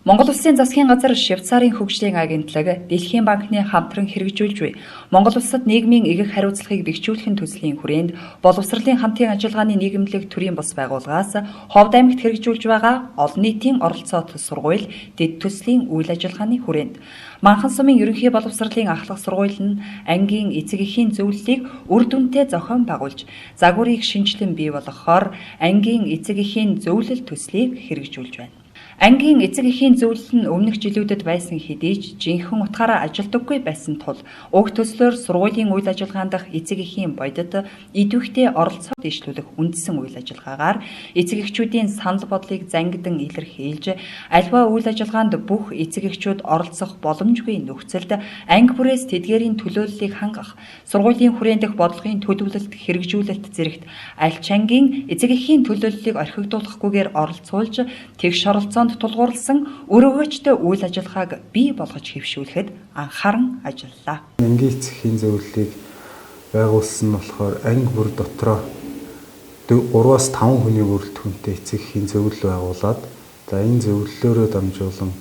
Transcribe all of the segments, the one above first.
Монгол Улсын засгийн газар Швейцарын хөгжлийн агентлаг Дэлхийн банкны хамтран хэрэгжүүлж буй Монгол Улсад нийгмийн эгэх хариуцлагыг бэхжүүлэхийн төслийн хүрээнд боловсролын хамтын ажиллагааны нийгэмлэг төрийн бус байгууллагаас Ховд аймагт хэрэгжүүлж байгаа олон нийтийн оролцоотой сургууль дэд төслийн үйл ажиллагааны хүрээнд Манхан сумын ерөнхий боловсролын ахлах сургууль нь ангийн эцэг эхийн зөвлөлийг үр дүнтэй зохион байгуулж загварыг шинжилэн бий болгохоор ангийн эцэг эхийн зөвлөл төслийг хэрэгжүүлж байна. Ангийн эцэг эхийн зөвлөл нь өмнөх жилүүдэд байсан хэдий ч жинхэнэ утгаараа ажилдаггүй байсан тул уг төслөөр сургуулийн үйл ажиллагаанд дах эцэг эхийн бодит идэвхтэй оролцоо дэвшлүүлэх үндсэн үйл ажиллагаагаар эцэг эхчүүдийн санал бодлыг зангидан илэрхийлж альва үйл ажиллагаанд бүх эцэг эхчүүд оролцох боломжгүй нөхцөлд анги бүрээс тэдгээрийн төлөөллийг хангах сургуулийн хүрээнд дэх бодлогын төлөвлөлт хэрэгжүүлэлт зэрэгт аль ч ангийн эцэг эхийн төлөөллийг орхигдуулахгүйгээр оролцуулж тэгш оролцоонд тулгуурласан өрөөгөөчтэй үйл ажиллагааг бий болгож хэвшүүлэхэд анхааран ажиллалаа. Ангийн эцэг эхийн зөвлөлийг байгуулсан нь болохоор анги бүр дотроо 3-5 хүний бүрэлдэхүүнтэй эцэг эхийн зөвлөл байгуулад за энэ зөвлөлөөрөө дамжуулан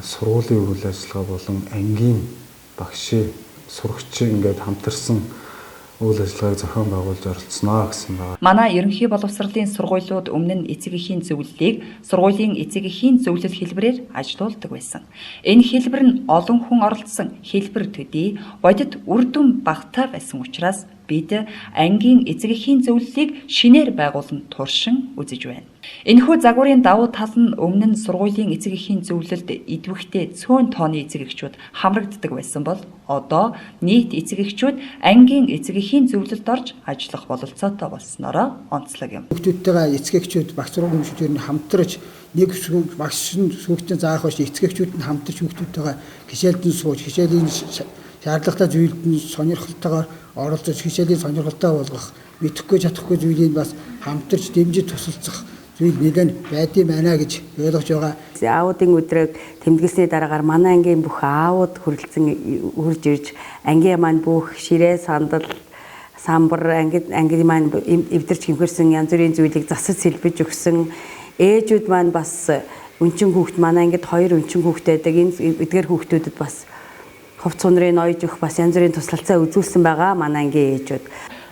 сургуулийн үйл ажиллагаа болон ангийн багшийн сурагчийн ингээд хамтарсан үйл ажиллагааг зохион байгуулж оролцсноо гэсэн байна. Манай ерөнхий боловсролын сургуулиуд өмнө нь эцэг эхийн зөвлөлийг сургуулийн эцэг эхийн зөвлөл хэлбэрээр ажилуулдаг байсан. Энэ хэлбэр нь олон хүн оролцсон хэлбэр төдий бодит үр дүн багтаа байсан учраас бид ангийн эцэг эхийн зөвлөлийг шинээр байгуулан туршин үзэж байна. Энэхүү загварын давуу тал нь өмнө нь сургуулийн эцэг эхийн зөвлөлд идэвхтэй цөөн тооны эцэг эхчүүд хамрагддаг байсан бол одоо нийт эцэг эхчүүд ангийн эцэг эхийн зөвлөлд орж ажиллах бололцоотой болсноороо онцлог юм. Хүүхдүүдтэйгээ эцэг эхчүүд багш сургуулийн хүүхдүүд нь хамтарч нэг багш хүүхдтэй заах биш эцэг эхчүүд нь хамтарч хүүхдүүдтэйгээ хичээлдэн сууж хичээлийн шаардлагатай зүйлд нь сонирхолтойгоор оролцож хичээлийн сонирхолтой болгох мэдэхгүй чадахгүй зүйлийг бас хамтарч дэмжиж тусалцах зүйл нэлээд байдсан байна гэж ойлгож байгаа. Аавуудын өдрийг тэмдэглэсний дараагаар манай ангийн бүх аавууд хүрэлцэн үрж ирж ангийн маань бүх ширээ сандал самбар ангийн маань эвдэрч хэмхэрсэн янз бүрийн зүйлийг засаж сэлбэж өгсөн ээжүүд маань бас өнчин хүүхд манай ангид 2 өнчин хүүхдтэй байдаг энэ эдгээр хүүхдүүдэд бас хувц сунрыг ноёж өгөх бас янз бүрийн туслалцаа үзүүлсэн байгаа манай ангийн ээжүүд.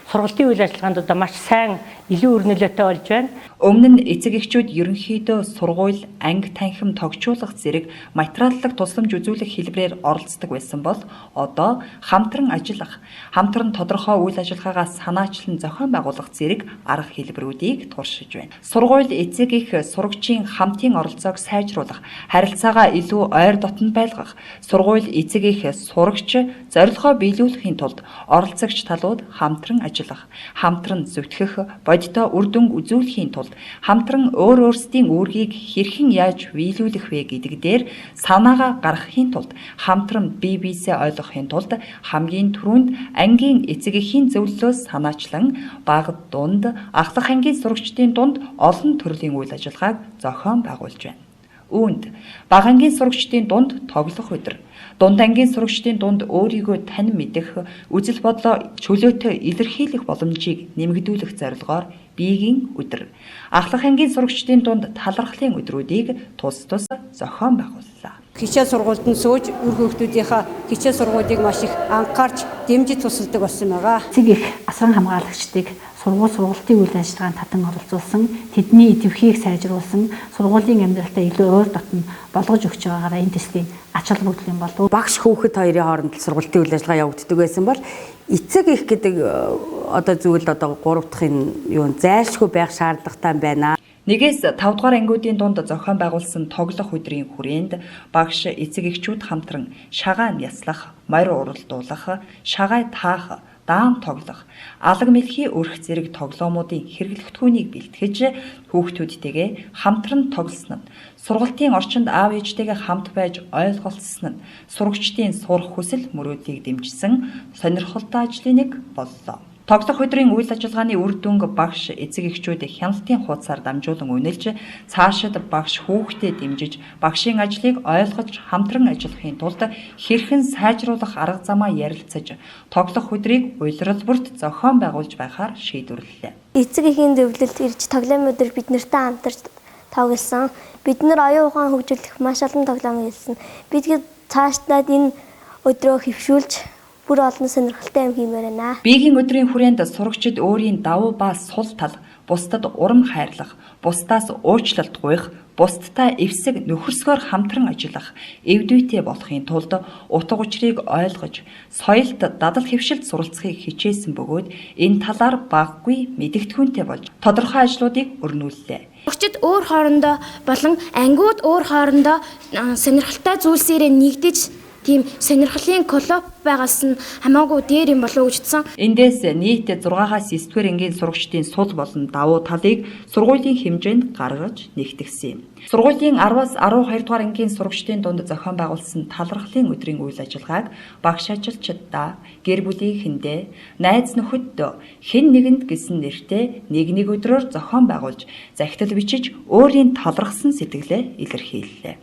Сургалтын үйл ажиллагаанд одоо маш сайн илүү үр нөлөөтэй болж байна. Өмнө нь эцэг эхчүүд ерөнхийдөө сургууль, анги танхим тогтчуулах зэрэг материаллык тусламж үзүүлэх хэлбэрээр оролцдог байсан бол одоо хамтран ажиллах, хамтран тодорхой үйл ажиллагаагаа санаачлан зохион байгуулах зэрэг арга хэлбэрүүдийг туршиж байна. Сургууль эцэг эх сурагчийн хамтын оролцоог сайжруулах, харилцаагаа илүү ойр дотно байлгах, сургууль эцэг эх сурагч зорилгоо биелүүлэхийн тулд оролцогч талууд хамтран ажиллах, хамтран зүтгэх, бодитоо үр дүн үзүүлэхийн тулд хамтран өөр өөрсдийн үүргийг хэрхэн яаж биелүүлэх вэ гэдэг дээр санаагаа гаргахын тулд хамтран бие биесээ ойлгохын тулд хамгийн түрүүнд ангийн эцэг эхийн зөвлөлөөс санаачлан бага дунд ахлах ангийн сурагчдын дунд олон төрлийн үйл ажиллагааг зохион байгуулж байна. Үүнд бага ангийн сурагчдын дунд тоглох өдөр, дунд ангийн сурагчдын дунд өөрийгөө танин мэдэх, үзэл бодлоо чөлөөтэй илэрхийлэх боломжийг нэмэгдүүлэх зорилгоор биеийн өдөр, ахлах ангийн сурагчдын дунд талархлын өдрүүдийг тус зохион байгууллаа. Хичээл сургуульд нь сууж үр хүүхдүүдийнхаа хичээл сургуулийг маш их анхаарч дэмжиж тусалдаг болсон байгаа. Эцэг эх асран хамгаалагчдыг сургуулийн үйл ажиллагаанд татан оролцуулсан, тэдний идэвхийг сайжруулсан, сургуулийн амьдралтаа илүү ойр дотно болгож өгч байгаагаараа энэ төслийн ач холбогдол юм болов. Багш хүүхэд хоёрын хооронд сургуулийн үйл ажиллагаа явагддаг байсан бол эцэг эх гэдэг одоо зүйл одоо 3 дахь юу зайлшгүй байх шаардлагатай байна. 1-5 дугаар ангиудын дунд зохион байгуулсан тоглох өдрийн хүрээнд багш эцэг эхчүүд хамтран шагаан яслах, морь уралдуулах, шагаа таах, даан тоглох, алаг мэлхий өрх зэрэг тоглоомуудын хэрэглэгдэхүүнийг бэлтгэж хүүхдүүдтэйгээ хамтран тоглосон нь сургалтын орчинд аав ээжтэйгээ хамт байж ойлголцсон нь сурагчдын сурах хүсэл мөрөөдлийг дэмжсэн сонирхолтой ажлын нэг боллоо. Тоглох өдрийн үйл ажиллагааны үр дүнг багш эцэг эхчүүд хяналтын хуудасаар дамжуулан үнэлж цаашид багш хүүхдэд дэмжиж багшийн ажлыг ойлгож хамтран ажиллахын тулд хэрхэн сайжруулах арга замаа ярилцаж тоглох өдрийг улирал бүрт зохион байгуулж байхаар шийдвэрлэлээ. Эцэг эхийн зөвлөлд ирж тоглоом өдөр бид нартай хамтарч тоглосон. Бид нэр оюун ухаан хөгжүүлэх маш олон тоглоом хийсэн. Бид цаашдаа энэ өдрөө хэвшүүлж бүр олон сонирхолтой юм хиймээр байна. Биеийн өдрийн хүрээнд сурагчид өөрийн давуу ба сул тал, бусдад урам хайрлах, бусдаас уучлалт гуйх, бусдтай эвсэг нөхөрсгөөр хамтран ажиллах, эвдүйтэй болохын тулд утга учирыг ойлгож, соёлд дадал хэвшилд суралцахыг хичээсэн бөгөөд энэ талаар баггүй мэдэгдэхүүнтэй болж тодорхой ажлуудыг өрнүүллээ. Сурагчид өөр хоорондоо болон ангиуд өөр хоорондоо сонирхолтой зүйлсээрээ нэгдэж тийм сонирхлын клуб байгаас нь хамаагүй дээр юм болов уу гэж утсан. Эндээс нийт 6-аас 9-р ангийн сурагчдын сул болон давуу талыг сургуулийн хэмжээнд гаргаж нэгтгэсэн юм. Сургуулийн 10-аас 12 дугаар ангийн сурагчдын дунд зохион байгуулсан талархлын өдрийн үйл ажиллагааг багш ажилчдаа, гэр бүлийнхэндээ, найз нөхөддөө хэн нэгэнд гэсэн нэртэй нэг өдрөөр зохион байгуулж, захидал бичиж өөрийн талархсан сэтгэлээ илэрхийллээ.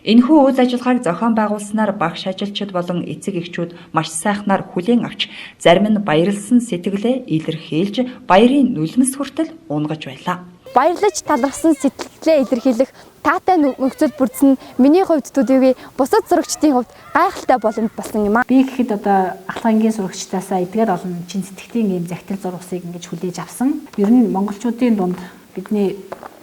Энэхүү үйл ажиллагааг зохион байгуулснаар багш ажилчид болон эцэг эхчүүд маш сайхнаар хүлээн авч зарим нь баярлсан сэтгэлээ илэрхийлж баярын нулимс хүртэл унгаж байлаа. Баярлаж талархсан сэтгэлээ илэрхийлэх таатай нөхцөл бүрдсэн миний хувьд төдийгүй бусад сурагчдын хувьд гайхалтай боломж болсон юм аа. Би гэхэд одоо ахлагангийн сурагчдаасаа эдгээр олон чин сэтгэлийн ийм захидал зургасыг ингэж хүлээж авсан. Ер нь монголчуудын дунд бидний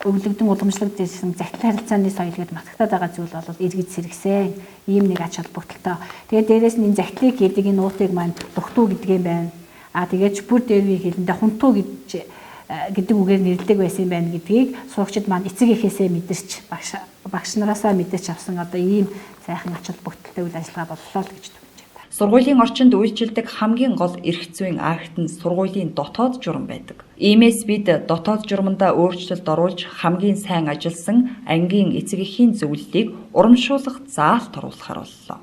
өвлөгдөн уламжлагдсан захидал харилцааны соёл гэдэг мартагтаад байгаа зүйл бол эргэж сэргсэн ийм нэг ач холбогдолтой. Тэгээд дээрэс нь энэ захидлыг хийдэг энэ уутыг маань дугтуу гэдэг юм байна. Тэгээд бүр дээр би хэлэндээ хунтуу гэдэг үгээр нэрлэдэг байсан юм байна гэдгийг сурагчид маань эцэг эхээсээ мэдэрч багш нараасаа мэдэрч авсан одоо ийм сайхан ач холбогдолтой үйл ажиллагаа боллоо л гэж дүгнэж байна. Сургуулийн орчинд үйлчилдэг хамгийн гол эрх зүйн акт нь сургуулийн дотоод журам байдаг. Иймээс бид дотоод журамдаа өөрчлөлт оруулж хамгийн сайн ажилласан ангийн эцэг эхийн зөвлөлийг урамшуулах заалт оруулахар боллоо.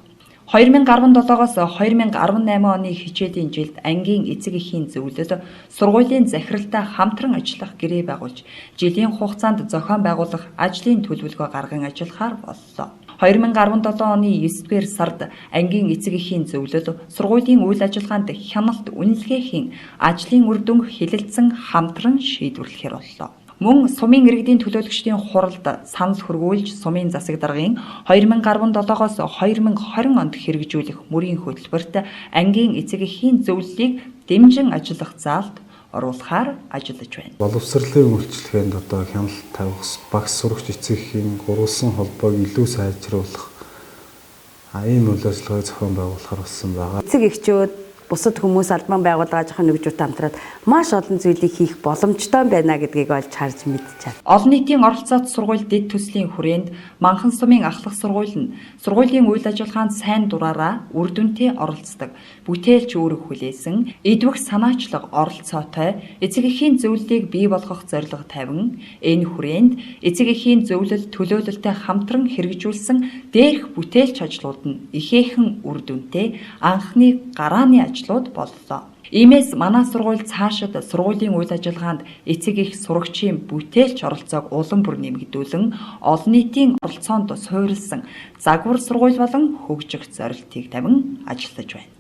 2017-оос 2018 оны хичээлийн жилд ангийн эцэг эхийн зөвлөл сургуулийн захиралтай хамтран ажиллах гэрээ байгуулж жилийн хугацаанд зохион байгуулах ажлын төлөвлөгөө гарган ажиллахаар боллоо. 2017 оны 9-р сард ангийн эцэг эхийн зөвлөл сургуулийн үйл ажиллагаанд хяналт үнэлгээхийн ажлын үр дүнг хэлэлцэн хамтран шийдвэрлэхээр боллоо. Мөн сумын иргэдийн төлөөлөгчдийн хуралд санал хүргүүлж сумын засаг даргын 2017-оос 2020 онд хэрэгжүүлэх мөрийн хөтөлбөрт ангийн эцэг эхийн зөвлөлийг дэмжин ажиллах заалт оруулахаар ажиллаж байна. Боловсролын үйлчлэгээнд одоо хяналт тавих, багш сурагч эцэг эхийн гурвалсан холбоог илүү сайжруулах ийм үйл ажиллагааг зохион байгуулахар болсон байгаа. Эцэг эхчүүд бусад хүмүүс албан байгууллага жоохон нэгжүүтэй хамтраад маш олон зүйлийг хийх боломжтой байна гэдгийг олж харж мэдчихэв. Олон нийтийн оролцоот сургууль дэд төслийн хүрээнд Манхан сумын ахлах сургууль нь сургуулийн үйл ажиллагаанд сайн дураараа үр дүнтэй оролцдог. Бүтээлч үүрэг хүлээсэн, эдвэх санаачлаг оролцоотой эцэг эхийн зөвлөлийг бий болгох зорилго тавин энэ хүрээнд эцэг эхийн зөвлөл төлөөлөлтэй хамтран хэрэгжүүлсэн дээрх бүтээлч ажлууд нь ихээхэн үр дүнтэй анхны гарааны ажлууд боллоо. Иймээс манай сургууль цаашид сургуулийн үйл ажиллагаанд эцэг эх сурагчийн бүтээлч оролцоог улам бүр нэмэгдүүлэн олон нийтийн оролцоонд суурилсан загвар сургууль болон хөгжих зорилтыг тавин ажиллаж байна.